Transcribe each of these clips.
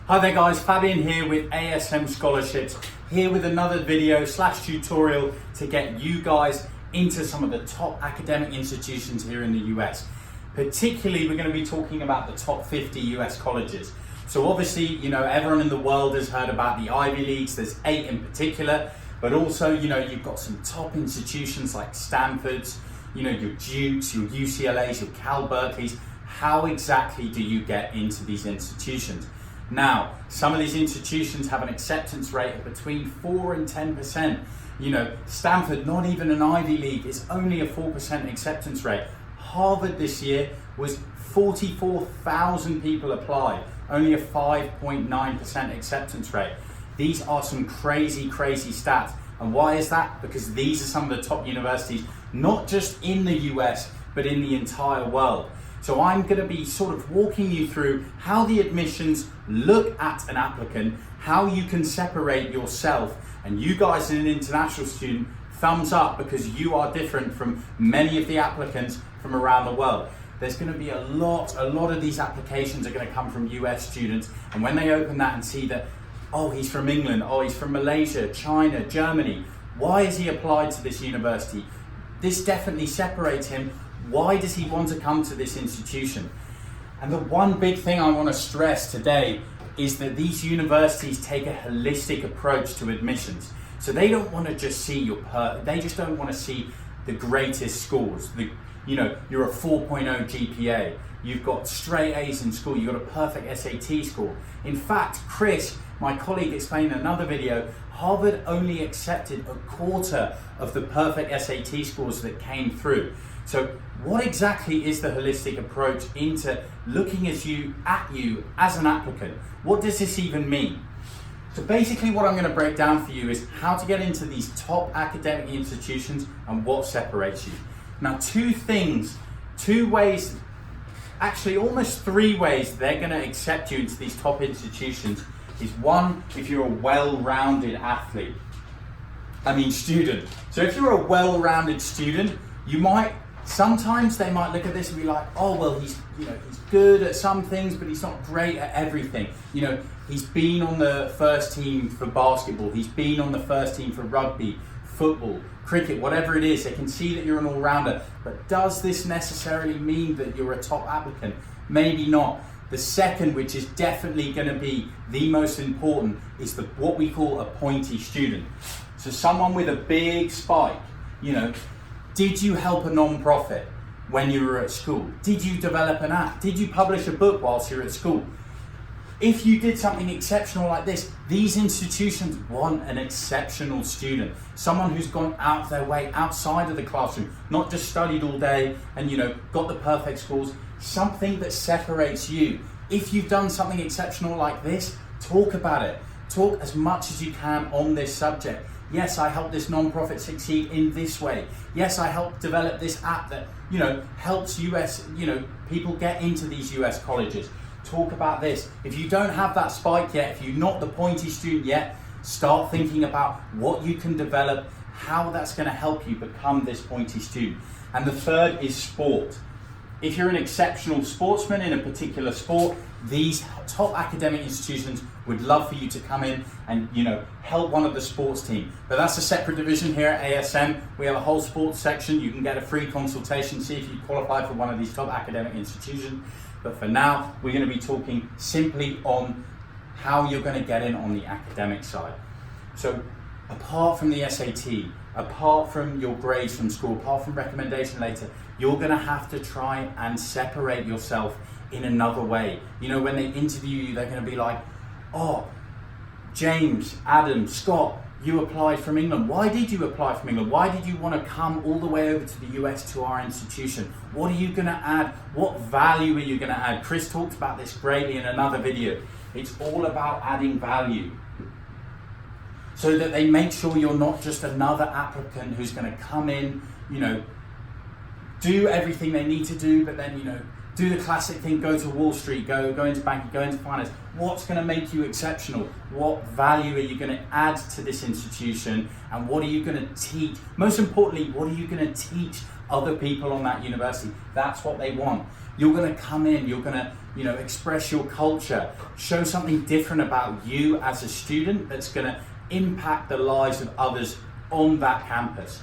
Hi there guys, Fabian here with ASM Scholarships, here with another video / tutorial to get you guys into some of the top academic institutions here in the US. Particularly, we're going to be talking about the top 50 US colleges. So obviously, everyone in the world has heard about the Ivy Leagues, there's 8 in particular, but also, you've got some top institutions like Stanford's, your Dukes, your UCLA's, your Cal Berkeley's. How exactly do you get into these institutions? Now, some of these institutions have an acceptance rate of between 4 and 10%. Stanford, not even an Ivy League, is only a 4% acceptance rate. Harvard this year was 44,000 people applied, only a 5.9% acceptance rate. These are some crazy stats. And why is that? Because these are some of the top universities, not just in the US, but in the entire world. So I'm going to be sort of walking you through how the admissions look at an applicant, how you can separate yourself, and you guys as an international student, thumbs up because you are different from many of the applicants from around the world. There's going to be a lot of these applications are going to come from US students, and when they open that and see that, oh, he's from England, oh, he's from Malaysia, China, Germany, why has he applied to this university? This definitely separates him. Why does he want to come to this institution? And the one big thing I want to stress today is that these universities take a holistic approach to admissions. So they don't want to just see they just don't want to see the greatest scores. You're a 4.0 GPA, you've got straight A's in school, you've got a perfect SAT score. In fact, Chris, my colleague, explained in another video, Harvard only accepted a quarter of the perfect SAT scores that came through. So what exactly is the holistic approach into looking at you as an applicant? What does this even mean? So basically what I'm going to break down for you is how to get into these top academic institutions and what separates you. Now, 2 ways, actually almost 3 ways they're going to accept you into these top institutions is 1, if you're a well-rounded student. So if you're a well-rounded student, sometimes they might look at this and be like, oh, well, he's good at some things, but he's not great at everything. He's been on the first team for basketball, he's been on the first team for rugby, football, cricket, whatever it is. They can see that you're an all-rounder, but does this necessarily mean that you're a top applicant? Maybe not. The second, which is definitely going to be the most important, is what we call a pointy student. So someone with a big spike, did you help a non-profit when you were at school? Did you develop an app? Did you publish a book whilst you were at school? If you did something exceptional like this, these institutions want an exceptional student. Someone who's gone out of their way, outside of the classroom, not just studied all day and got the perfect scores, something that separates you. If you've done something exceptional like this, talk about it. Talk as much as you can on this subject. Yes, I helped this non-profit succeed in this way. Yes, I helped develop this app that, helps people get into these US colleges. Talk about this. If you don't have that spike yet, if you're not the pointy student yet, start thinking about what you can develop, how that's going to help you become this pointy student. And the third is sport. If you're an exceptional sportsman in a particular sport, these top academic institutions would love for you to come in and help one of the sports team. But that's a separate division here at ASM. We have a whole sports section. You can get a free consultation, see if you qualify for one of these top academic institutions. But for now, we're going to be talking simply on how you're going to get in on the academic side. So apart from the SAT, apart from your grades from school, apart from recommendation letter, you're going to have to try and separate yourself in another way. When they interview you, they're going to be like, oh, James, Adam, Scott, you applied from England. Why did you apply from England? Why did you want to come all the way over to the US to our institution? What are you going to add? What value are you going to add? Chris talked about this greatly in another video. It's all about adding value, so that they make sure you're not just another applicant who's going to come in, do everything they need to do, but then, do the classic thing, go to Wall Street, go into banking, go into finance. What's going to make you exceptional? What value are you going to add to this institution? And what are you going to teach? Most importantly, what are you going to teach other people on that university? That's what they want. You're going to come in, you're going to, express your culture, show something different about you as a student that's going to impact the lives of others on that campus.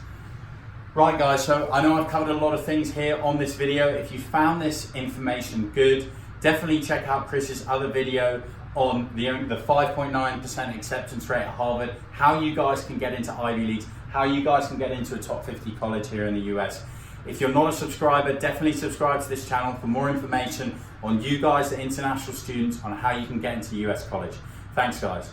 Right guys, so I know I've covered a lot of things here on this video. If you found this information good, definitely check out Chris's other video on the 5.9% acceptance rate at Harvard, how you guys can get into Ivy Leagues, how you guys can get into a top 50 college here in the US. If you're not a subscriber, definitely subscribe to this channel for more information on you guys, the international students, on how you can get into US college. Thanks guys.